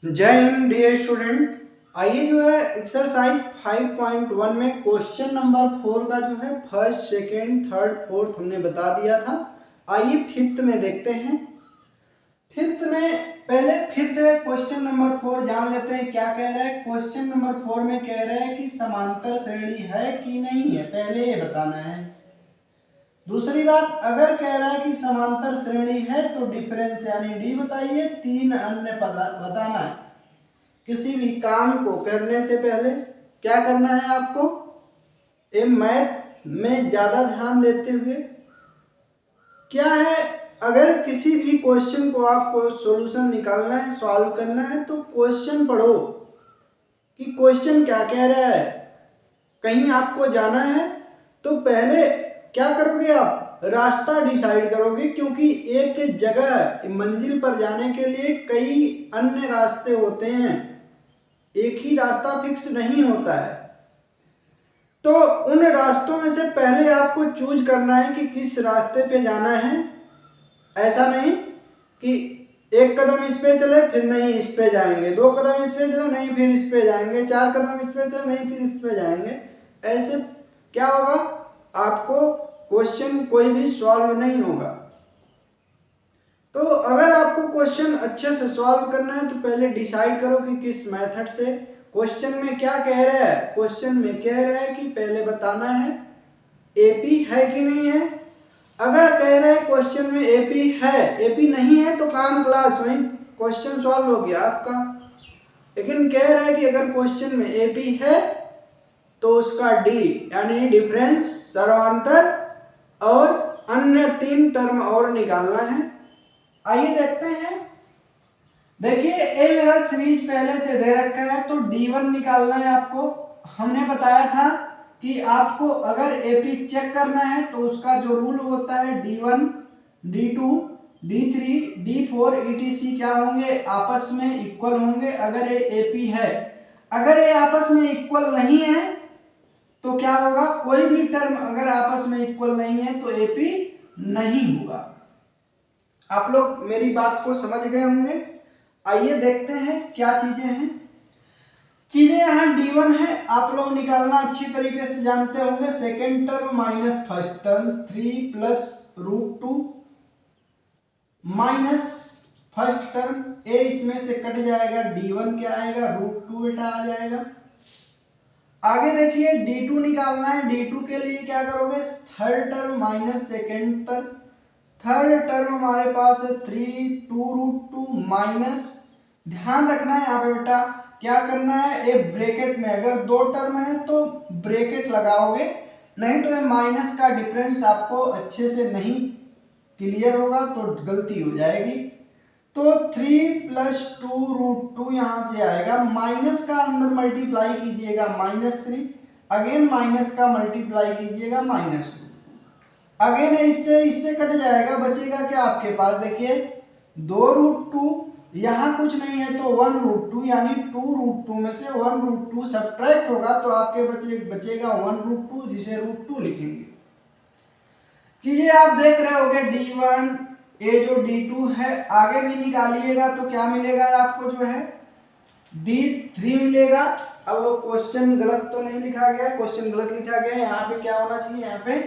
जय Hind dear student. आइए जो है एक्सरसाइज 5.1 में क्वेश्चन नंबर 4 का जो है फर्स्ट सेकेंड थर्ड फोर्थ हमने बता दिया था। आइए फिफ्थ में देखते हैं। फिफ्थ में पहले फिर से क्वेश्चन नंबर 4 जान लेते हैं क्या कह रहा है। क्वेश्चन नंबर 4 में कह रहा है कि समांतर श्रेणी है कि नहीं है, पहले ये बताना है। दूसरी बात, अगर कह रहा है कि समांतर श्रेणी है तो डिफरेंस यानी डी बताइए। तीन अन्य बताना है। किसी भी काम को करने से पहले क्या करना है आपको, ये मैथ में ज़्यादा ध्यान देते हुए क्या है, अगर किसी भी क्वेश्चन को आपको सॉल्यूशन निकालना है, सॉल्व करना है, तो क्वेश्चन पढ़ो कि क्वेश्चन क्या कह रहा है। कहीं आपको जाना है तो पहले क्या करोगे, आप रास्ता डिसाइड करोगे, क्योंकि एक जगह मंजिल पर जाने के लिए कई अन्य रास्ते होते हैं, एक ही रास्ता फिक्स नहीं होता है। तो उन रास्तों में से पहले आपको चूज करना है कि किस रास्ते पे जाना है। ऐसा नहीं कि एक कदम इस पे चले फिर नहीं इस पे जाएंगे, दो कदम इस पे चले नहीं फिर इस पे जाएंगे, चार कदम इस पे चले नहीं फिर इस पे जाएंगे। ऐसे क्या होगा, आपको क्वेश्चन कोई भी सॉल्व नहीं होगा। तो अगर आपको क्वेश्चन अच्छे से सॉल्व करना है तो पहले डिसाइड करो कि किस मेथड से। क्वेश्चन में क्या कह रहा है, क्वेश्चन में कह रहा है कि पहले बताना है एपी है कि नहीं है। अगर कह रहा है क्वेश्चन में एपी है, एपी नहीं है तो काम क्लास वहीं क्वेश्चन सॉल्व हो गया आपका। लेकिन कह रहा है कि अगर क्वेश्चन में एपी है तो उसका डी यानी डिफरेंस, सर्वांतर और अन्य तीन टर्म और निकालना है। आइए देखते हैं। देखिए ए मेरा सीरीज पहले से दे रखा है तो D1 निकालना है आपको। हमने बताया था कि आपको अगर एपी चेक करना है तो उसका जो रूल होता है D1, D2, D3, D4 etc क्या होंगे, आपस में इक्वल होंगे अगर ये एपी है। अगर ये आपस में इक्वल नहीं है तो क्या होगा, कोई भी टर्म अगर आपस में इक्वल नहीं है तो एपी नहीं होगा। आप लोग मेरी बात को समझ गए होंगे। आइए देखते हैं क्या चीजें हैं। चीजें यहाँ D1 है, आप लोग निकालना अच्छी तरीके से जानते होंगे। Second term minus first term 3 plus root 2 minus first term, ए इसमें से कट जाएगा, D1 क्या आएगा, रूट 2 बेटा आ जाएगा। आगे देखिए D2 निकालना है। D2 के लिए क्या करोगे, third term minus second term. Third term हमारे पास है 3 2 रूट 2 माइनस, ध्यान रखना है यहाँ पे बेटा क्या करना है, एक ब्रैकेट में अगर दो टर्म है तो ब्रैकेट लगाओगे, नहीं तो ये माइनस का डिफरेंस आपको अच्छे से नहीं क्लियर होगा तो गलती हो जाएगी। तो 3 प्लस 2 रूट 2 यहाँ से आएगा, माइनस का अंदर मल्टीप्लाई कीजिएगा -3, अगेन माइनस का मल्टीप्लाई कीजिएगा -2, अगेन इससे कट जाएगा, बचेगा क्या आपके पास, देखिए 2 रूट 2, यहाँ कुछ नहीं है तो 1 रूट 2, यानी 2 रूट 2 में से 1 रूट 2 सब्ट्रैक्ट होगा तो आपके बचेगा 1 रूट 2, जिसे रूट 2 लिखेंगे। चीजें आप देख रहे होगे D1, ये जो D2 है आगे भी निकालिएगा तो क्या मिलेगा आपको, जो है D3 मिलेगा। अब वो क्वेश्चन गलत तो नहीं लिखा गया, क्वेश्चन गलत लिखा गया है, यहाँ पे क्या होना चाहिए, यहाँ पे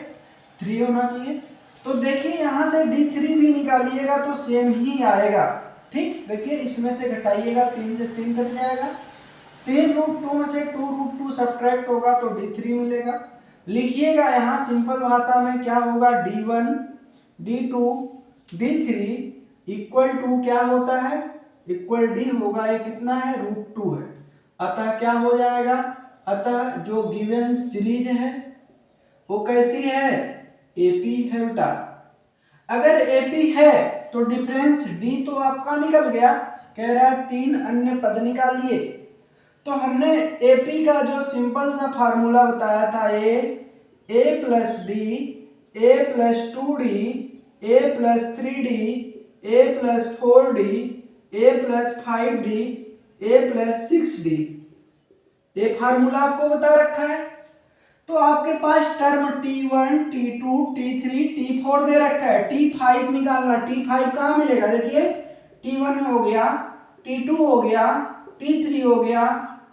3 होना चाहिए। तो देखिए यहाँ से D3 भी निकालिएगा तो सेम ही आएगा। ठीक, देखिए इसमें से घटाइएगा, 3 से 3 कट जाएगा, 3 रूट 2 में से 2 रूट 2 सब्ट्रैक्ट होगा तो D3 मिलेगा। लिखिएगा यहाँ सिंपल भाषा में क्या होगा, D1, D2, D3 equal to क्या होता है, इक्वल डी होगा, ये कितना है, रूट 2 है। अतः क्या हो जाएगा, अतः जो गिवन सीरीज है वो कैसी है, एपी है बेटा। अगर एपी है तो डिफरेंस डी तो आपका निकल गया, कह रहा है तीन अन्य पद निकालिए। तो हमने एपी का जो सिंपल सा फार्मूला बताया था, ए प्लस डी, ए प्लस 2d, ए प्लस 3d, ए प्लस 4d, ए प्लस 5d, ए प्लस 6d, ये फार्मूला आपको बता रखा है। तो आपके पास term T1, T2, T3, T4 दे रखा है, T5 निकालना, T5 कहाँ मिलेगा, देखिए T1 हो गया, T2 हो गया, T3 हो गया,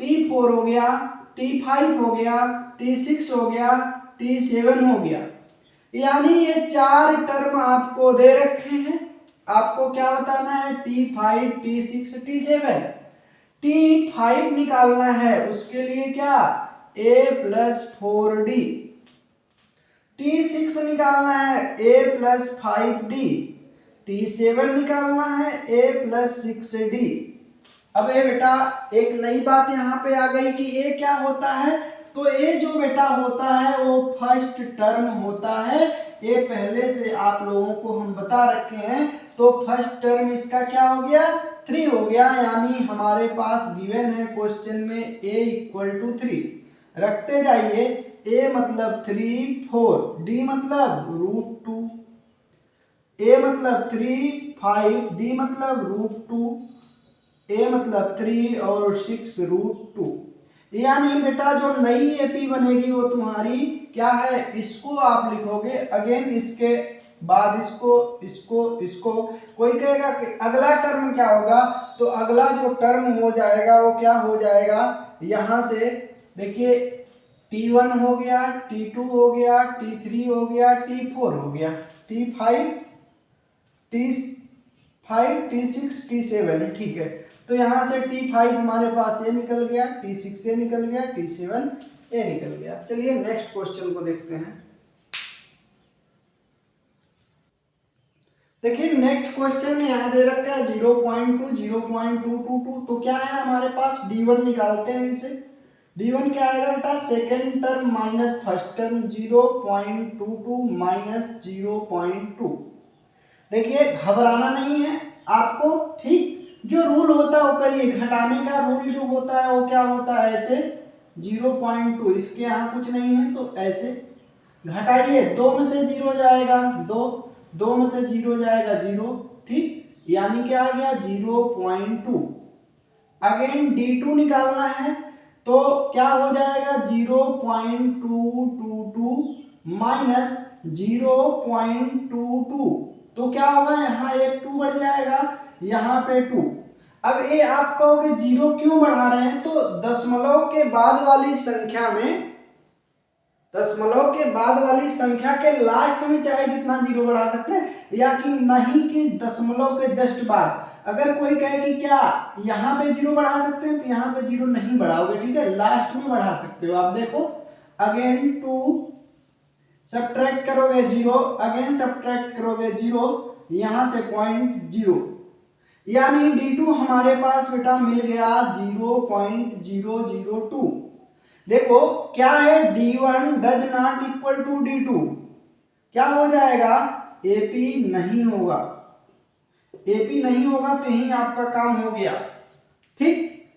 T4 हो गया, T5 हो गया, T6 हो गया, T7 हो गया। यानी ये 4 टर्म आपको दे रखे हैं। आपको क्या बताना है? T5, T6, T7। T5 निकालना है, उसके लिए क्या? A + 4D। T6 निकालना है, A + 5D। T7 निकालना है, A + 6D। अब ये बेटा एक नई बात यहाँ पे आ गई कि A क्या होता है। तो A जो बेटा होता है वो फर्स्ट टर्म होता है। ये पहले से आप लोगों को हम बता रखे हैं। तो फर्स्ट टर्म इसका क्या हो गया? 3 हो गया। यानी हमारे पास गिवन है क्वेश्चन में A = 3। रखते जाइए। A मतलब 3, 4, D मतलब √2, A मतलब 3, 5, D मतलब √2, A मतलब 3 और 6 √2। यानी बेटा जो नई एपी बनेगी वो तुम्हारी क्या है? इसको आप लिखोगे अगेन, इसके बाद इसको। कोई कहेगा कि अगला टर्म क्या होगा? तो अगला जो टर्म हो जाएगा वो क्या हो जाएगा? यहां से देखिए, T1 हो गया, T2 हो गया, T3 हो गया, T4 हो गया, T5, T6, T7। ठीक है, तो यहां से T5 हमारे पास ये निकल गया, T6 ये निकल गया, T7 ये निकल गया। चलिए नेक्स्ट क्वेश्चन को देखते हैं। देखिए नेक्स्ट क्वेश्चन में यहाँ दे रखा है 0.2, 0.222। तो क्या है हमारे पास? D1 निकालते हैं इसे। D1 क्या आएगा बेटा? Second term minus first term, 0.22 minus 0.2। देखिए घबराना नहीं है आपको, ठीक। जो रूल होता है वो करिए। घटाने का रूल जो होता है वो क्या होता है? ऐसे 0.2, इसके यहाँ कुछ नहीं है तो ऐसे घटाइए। 2 में से 0 जाएगा 2, 2 में से 0 जाएगा 0, ठीक। यानी क्या आ गया? 0.2। अगेन D2 निकालना है तो क्या हो जाएगा? 0.222 माइनस 0.22। तो क्या होगा? यहाँ एक 2 बढ़ जाएगा, यहाँ पे 2। अब ये आप कहोगे 0 क्यों बढ़ा रहे हैं? तो दशमलव के बाद वाली संख्या में, दशमलव के बाद वाली संख्या के लास्ट में चाहे जितना 0 बढ़ा सकते हैं, या कि नहीं कि दशमलव के जस्ट बाद। अगर कोई कहे कि क्या यहाँ पे 0 बढ़ा सकते हैं, तो यहाँ पे 0 नहीं बढ़ाओगे, ठीक है, लास्ट में बढ़ा सकते हो। आप देखो अगेन 2 सब्ट्रैक्ट करोगे 0, अगेन सब्ट्रैक्ट करोगे 0, यहां से 0.0। यानी D2 हमारे पास बेटा मिल गया 0.002। देखो क्या है? D1 does not equal to D2। क्या हो जाएगा? AP नहीं होगा। AP नहीं होगा तो यही आपका काम हो गया, ठीक।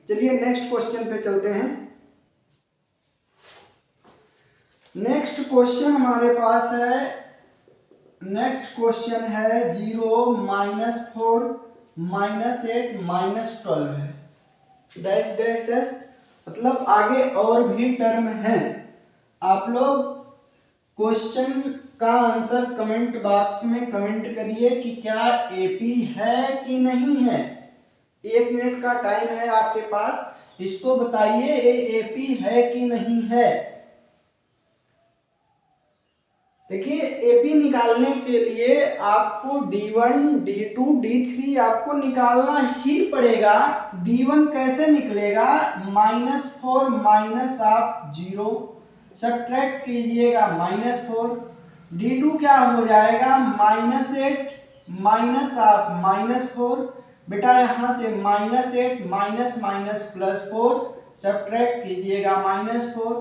चलिए नेक्स्ट क्वेश्चन पे चलते हैं। नेक्स्ट क्वेश्चन हमारे पास है, नेक्स्ट क्वेश्चन है 0, -4, -8, -12 है। डैश डैश डैश, मतलब आगे और भी टर्म हैं। आप लोग क्वेश्चन का आंसर कमेंट बॉक्स में कमेंट करिए कि क्या एपी है कि नहीं है। 1 मिनट का टाइम है आपके पास, इसको बताइए ये एपी है कि नहीं है। देखिए एपी निकालने के लिए आपको D1, D2, D3 आपको निकालना ही पड़ेगा। D1 कैसे निकलेगा? -4 माइनस आप 0 सब्ट्रैक्ट कीजिएगा -4। D2 क्या हो जाएगा? -8 माइनस आप -4। बेटा यहाँ से -8 माइनस माइनस +4 सब्ट्रैक्ट कीजिएगा -4।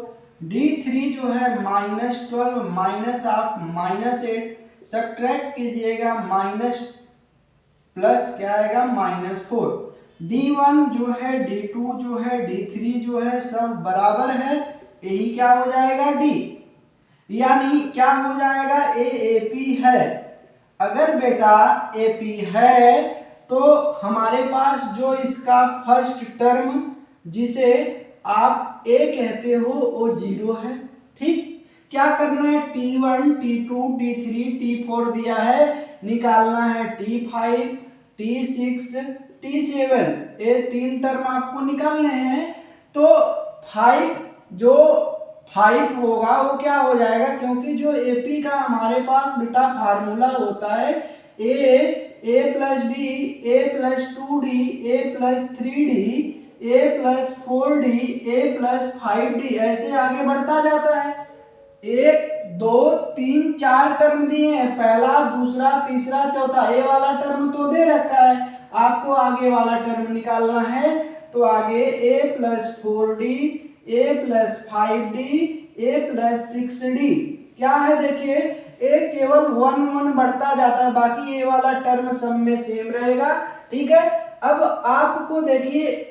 D3 जो है -12 माइनस आप -8 सब्ट्रैक्ट कीजिएगा माइनस प्लस क्या आएगा? -4। D1 जो है, D2 जो है, D3 जो है सब बराबर है, यही क्या हो जाएगा? D। यानी क्या हो जाएगा? AP है। अगर बेटा AP है तो हमारे पास जो इसका फर्स्ट टर्म जिसे आप A कहते हो वो 0 है, ठीक। क्या करना है? T1, T2, T3, T4 दिया है, निकालना है T5, T6, T7, ये 3 टर्म आपको निकालने हैं। तो 5 जो 5 होगा वो क्या हो जाएगा, क्योंकि जो AP का हमारे पास बेटा फार्मूला होता है a plus b, a plus 2d, a plus 3d, a plus 4d, a plus 5d, ऐसे आगे बढ़ता जाता है। 1 2 3 4 टर्म दिए हैं, पहला दूसरा तीसरा चौथा, ए वाला टर्म तो दे रखा है, आपको आगे वाला टर्म निकालना है। तो आगे a plus 4d, a plus 5d, a plus 6d क्या है, देखिए a केवल 1 1 बढ़ता जाता है, बाकी ये वाला टर्म सब में सेम रहेगा। ठीक है, अब आपको देखिए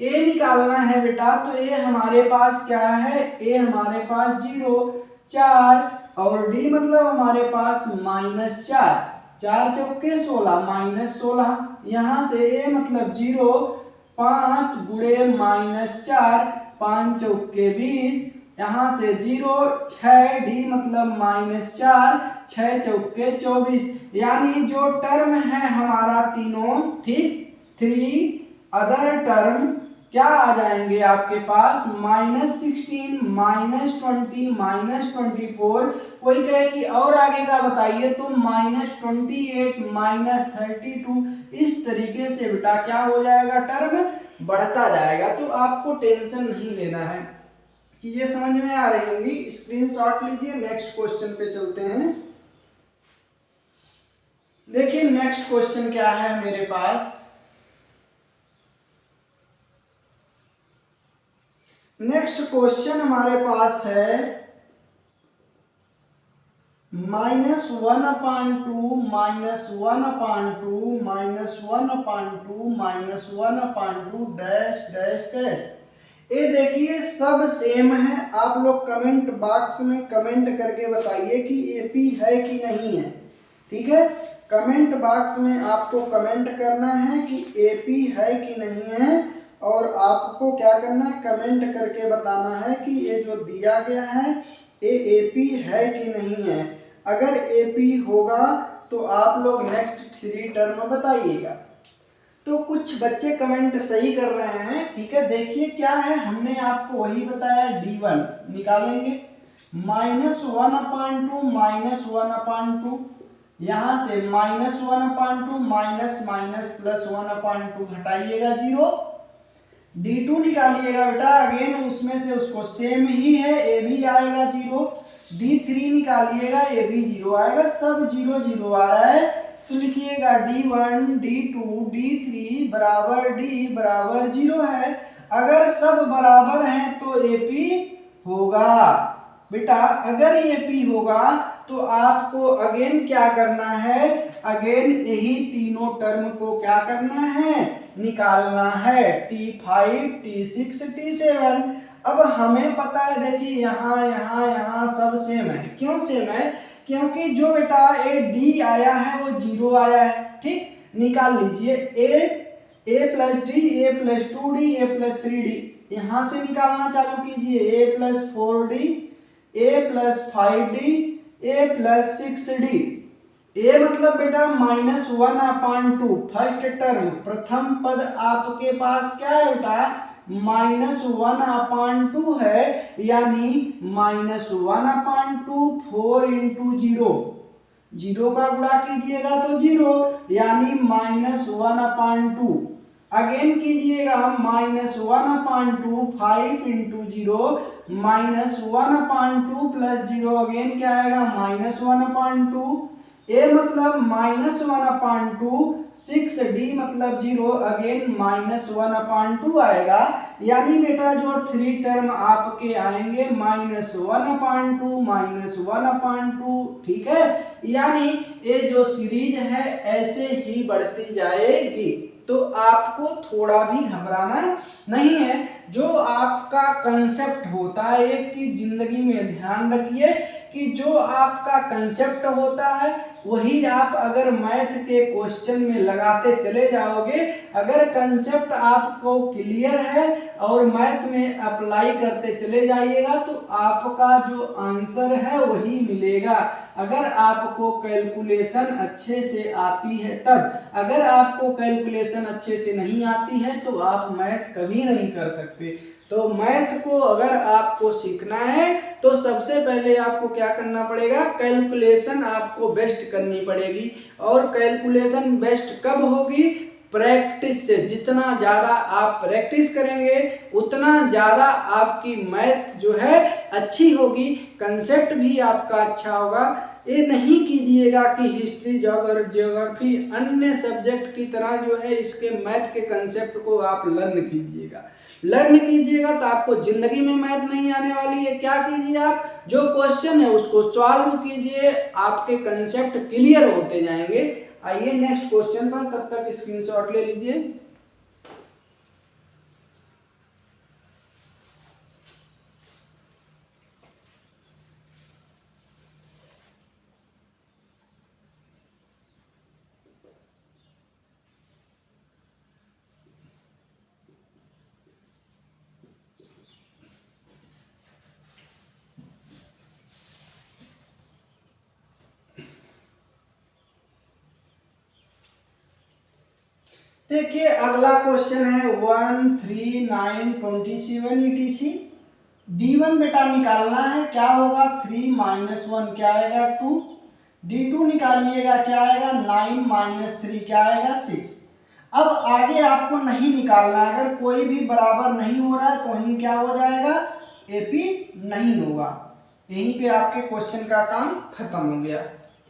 a निकालना है बेटा, तो a हमारे पास क्या है, a हमारे पास 0 4 और d मतलब हमारे पास -4, 4 चौके 16 -16, यहाँ से a मतलब 0 5 गुणे -4 5 चौके 20, यहाँ से 0 6 d मतलब -4 6 चौके 24, यानी जो टर्म है हमारा तीनों, ठीक 3 अदर टर्म क्या आ जाएंगे आपके पास, -16 -20 -24, कोई कहे कि और आगे का बताइए तो -28 -32, इस तरीके से बेटा क्या हो जाएगा, टर्म बढ़ता जाएगा। तो आपको टेंशन नहीं लेना है, चीजें समझ में आ रही होंगी। स्क्रीनशॉट लीजिए, नेक्स्ट क्वेश्चन पे चलते हैं। देखिए नेक्स्ट क्वेश्चन क्या है मेरे पास, नेक्स्ट क्वेश्चन हमारे पास है -1/2 -1/2 -1/2 -1/2 डैश डैश डैश। ये देखिए सब सेम है, आप लोग कमेंट बॉक्स में कमेंट करके बताइए कि AP है कि नहीं है। ठीक है, कमेंट बॉक्स में आपको कमेंट करना है कि AP है कि नहीं है, और आपको क्या करना है, कमेंट करके बताना है कि ये जो दिया गया है ये AP है कि नहीं है। अगर AP होगा तो आप लोग नेक्स्ट 3 टर्म बताइएगा। तो कुछ बच्चे कमेंट सही कर रहे हैं। ठीक है, देखिए क्या है, हमने आपको वही बताया, D1 निकालेंगे -1/2 -1/2, यहाँ से -1/2 माइनस माइनस प्लस 1/2 घटाइएगा 0, D2 निकालिएगा बेटा, अगेन उसमें से उसको सेम ही है, A भी आएगा 0, D3 निकालिएगा, A भी 0 आएगा, सब 0 0 आ रहा है। तो लिखिएगा D1 D2 D3 बराबर D बराबर 0 है। अगर सब बराबर हैं तो AP होगा बेटा, अगर AP होगा तो आपको अगेन क्या करना है, अगेन यही तीनों टर्म को क्या करना है, निकालना है, T5 T6 T7। अब हमें पता है, देखिए यहाँ यहाँ यहाँ सब सेम है, क्यों सेम है, क्योंकि जो बेटा ये D आया है वो 0 आया है। ठीक, निकाल लीजिए A plus D, A plus 2D, A plus 3D, यहाँ से निकालना चालू कीजिए, A plus 4D, A plus 5D, A plus 6D। A मतलब बेटा -1/2, फर्स्ट टर्म प्रथम पद आपके पास क्या है बेटा, -1/2 है, यानी -1/2 4 × 0, 0 का गुणा कीजिएगा तो 0, यानी -1/2, अगेन कीजिएगा -1/2 5 × 0, -1/2 प्लस 0, अगेन क्या आएगा -1/2, A मतलब -1/2, 6D मतलब 0, अगेन -1/2 आएगा। यानी बेटा जो 3 टर्म आपके आएंगे -1/2 -1/2। ठीक है, यानी ये जो सीरीज है ऐसे ही बढ़ती जाएगी, तो आपको थोड़ा भी घबराना नहीं है। जो आपका कंसेप्ट होता है, एक चीज जिंदगी में ध्यान रखिए कि जो आपका कंसेप्ट होता है वही आप अगर मैथ के क्वेश्चन में लगाते चले जाओगे, अगर कंसेप्ट आपको क्लियर है और मैथ में अप्लाई करते चले जाइएगा तो आपका जो आंसर है वही मिलेगा। अगर आपको कैलकुलेशन अच्छे से आती है तब, अगर आपको कैलकुलेशन अच्छे से नहीं आती है तो आप मैथ कभी नहीं कर सकते। तो मैथ को अगर आपको सीखना है तो सबसे पहले आपको क्या करना पड़ेगा, कैलकुलेशन आपको बेस्ट करनी पड़ेगी। और कैलकुलेशन बेस्ट कब होगी, प्रैक्टिस से। जितना ज़्यादा आप प्रैक्टिस करेंगे उतना ज़्यादा आपकी मैथ जो है अच्छी होगी, कंसेप्ट भी आपका अच्छा होगा। ये नहीं कीजिएगा कि हिस्ट्री ज्योग्राफी अन्य सब्जेक्ट की तरह जो है इसके मैथ के कंसेप्ट को आप लर्न कीजिएगा तो आपको जिंदगी में मैथ नहीं आने वाली है। क्या कीजिए, आप जो क्वेश्चन है उसको सॉल्व कीजिए, आपके कंसेप्ट क्लियर होते जाएंगे। आइए नेक्स्ट क्वेश्चन पर, तब तक स्क्रीनशॉट ले लीजिए। देखिए अगला क्वेश्चन है 13927 ETC। D1 बेटा निकालना है, क्या होगा 3 - 1 क्या आएगा 2। D2 निकालिएगा, क्या आएगा 9 - 3 क्या आएगा 6। अब आगे आपको नहीं निकालना, अगर कोई भी बराबर नहीं हो रहा है तो वहीं क्या हो जाएगा, AP नहीं होगा। यहीं पे आपके क्वेश्चन का काम खत्म हो गया।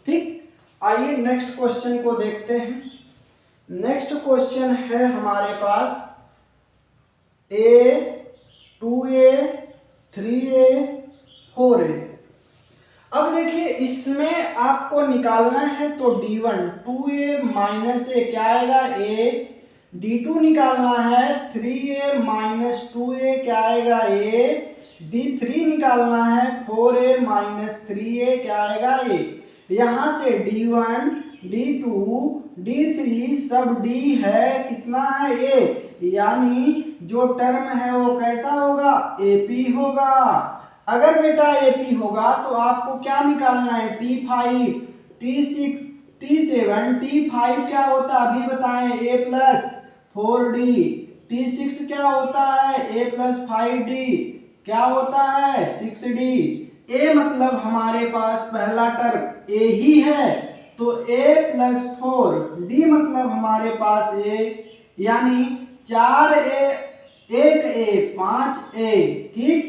ठीक, आइए नेक्स्ट क्वेश्चन को देखते हैं। नेक्स्ट क्वेश्चन है हमारे पास A 2A 3A 4A। अब देखिए इसमें आपको निकालना है तो D1 2A - A क्या आएगा A, D2 निकालना है 3A - 2A क्या आएगा A, D3 निकालना है 4A - 3A क्या आएगा A। यहाँ से D1 D2 D3 सब D है, कितना है A, यानी जो टर्म है वो कैसा होगा AP होगा। अगर बेटा AP होगा तो आपको क्या निकालना है T5 T6 T7 T5 क्या होता है अभी बताएं A + 4D, T6 क्या होता है A + 5D क्या होता है 6D। A मतलब हमारे पास पहला टर्म A ही है तो A + 4D मतलब हमारे पास A, यानी 4A 1A 5A। ठीक,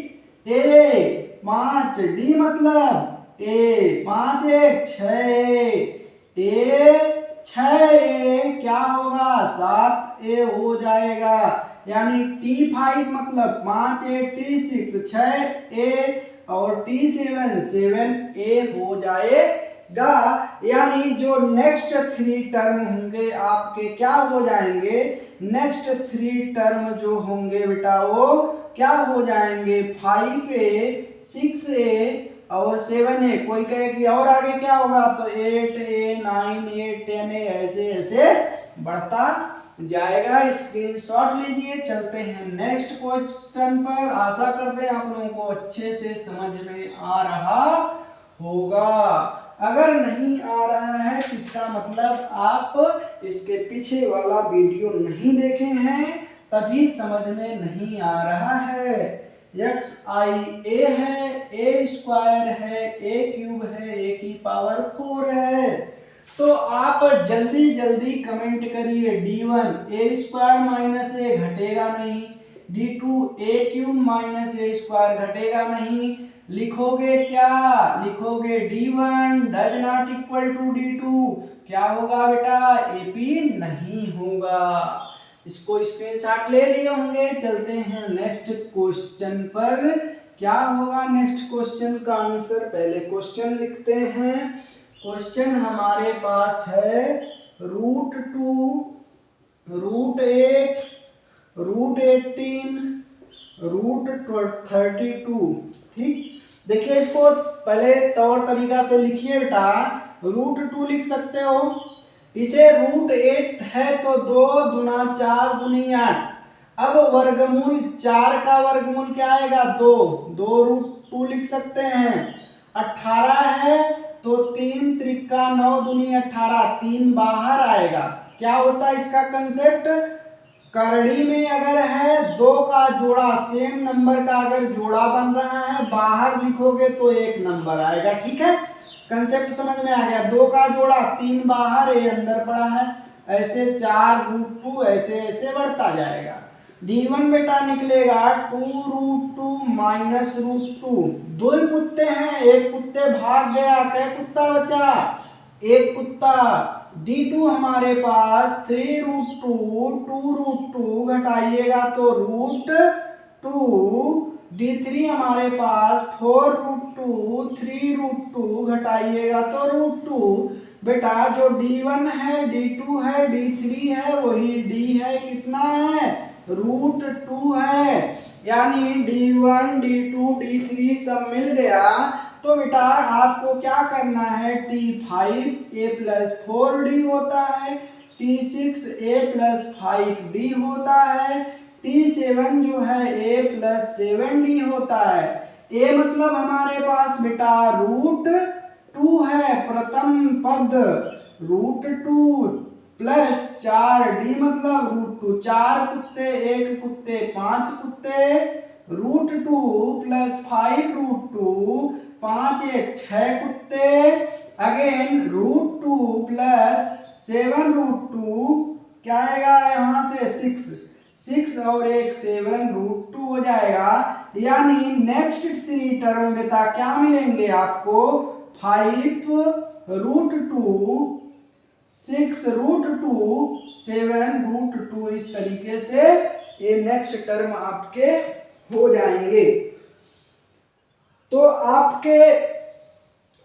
A 5D मतलब A 5 1 6 A 6A क्या होगा 7A हो जाएगा, यानी T5 मतलब 5A T6 6A और T7 7A हो जाएगा। यानी जो नेक्स्ट 3 टर्म होंगे आपके क्या हो जाएंगे, नेक्स्ट 3 टर्म जो होंगे बेटा वो क्या हो जाएंगे 5A 6A और 7A। कोई कहे कि और आगे क्या होगा तो 8A 9A 10A ऐसे ऐसे बढ़ता जाएगा। स्क्रीनशॉट लीजिए। चलते हैं नेक्स्ट क्वेश्चन पर। आशा करते हैं आप लोगों को अच्छे से समझ में आ रहा होगा। अगर नहीं आ रहा है इसका मतलब आप इसके पीछे वाला वीडियो नहीं देखे हैं, तभी समझ में नहीं आ रहा है। XIA है, A² है, A³ है, A⁴ है। तो आप जल्दी जल्दी कमेंट करिए। D1 A² - A घटेगा नहीं, D2 A³ - A² घटेगा नहीं। लिखोगे क्या, लिखोगे D1 does not equal to D2 क्या होगा बेटा AP नहीं होगा। इसको स्क्रीनशॉट ले लिए होंगे। चलते हैं नेक्स्ट क्वेश्चन पर। क्या होगा नेक्स्ट क्वेश्चन का आंसर, पहले क्वेश्चन लिखते हैं। क्वेश्चन हमारे पास है √2 √8 √18 √32। ठीक, देखिए इसको पहले तौर तरीका से लिखिए बेटा। √2 लिख सकते हो। इसे √8 है तो 2 दूना 4 दूनी 8। अब वर्गमूल 4 का वर्गमूल क्या आएगा 2, 2√2 लिख सकते हैं। 18 है तो 3 त्रिका 9 दूनी 18, 3 बाहर आएगा। क्या होता है इसका कंसेप्ट, करड़ी में अगर है 2 का जोड़ा सेम नंबर का अगर जोड़ा बन रहा है बाहर लिखोगे तो 1 नंबर आएगा। ठीक है, कंसेप्ट समझ में आ गया। 2 का जोड़ा 3 बाहर ए अंदर पड़ा है, ऐसे 4√2 ऐसे ऐसे बढ़ता जाएगा। D1 बेटा निकलेगा 2√2 माइनस √2। 2 कुत्ते हैं, एक कुत्ते भाग गया, क्या कुत्ता बचा, एक कुत्ता। D2 हमारे पास 3√2, 2√2 घटाइएगा तो √2। D3 हमारे पास 4√2, 3√2 घटाइएगा तो √2। बेटा जो D1 है, D2 है, D3 है वही D है, कितना है √2 है। यानी D1, D2, D3 सब मिल गया। तो बेटा आपको क्या करना है, T5 a + 4D होता है, T6 a + 5D होता है, T7 जो है a + 7D होता है। a मतलब हमारे पास बेटा √2 है, प्रथम पद √2 प्लस 4D मतलब √2, 4 कुत्ते 1 कुत्ते 5 कुत्ते, √2 प्लस 5√2, 5 1 6 कुत्ते, अगेन √2 प्लस 7√2 क्या आएगा यहाँ से 6 और 1 7 √2 हो जाएगा। यानी नेक्स्ट 3 टर्म बेटा क्या मिलेंगे आपको, 5√2, 6√2, 7√2, इस तरीके से ये नेक्स्ट टर्म आपके हो जाएंगे। तो आपके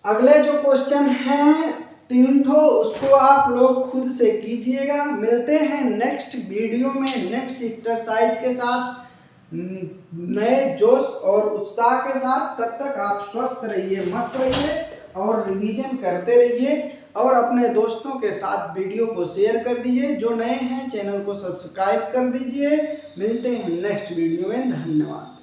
अगले जो क्वेश्चन हैं 3 ठो, उसको आप लोग खुद से कीजिएगा। मिलते हैं नेक्स्ट वीडियो में नेक्स्ट एक्सरसाइज के साथ नए जोश और उत्साह के साथ। तब तक आप स्वस्थ रहिए, मस्त रहिए और रिवीजन करते रहिए और अपने दोस्तों के साथ वीडियो को शेयर कर दीजिए। जो नए हैं चैनल को सब्सक्राइब कर दीजिए। मिलते हैं नेक्स्ट वीडियो में, धन्यवाद।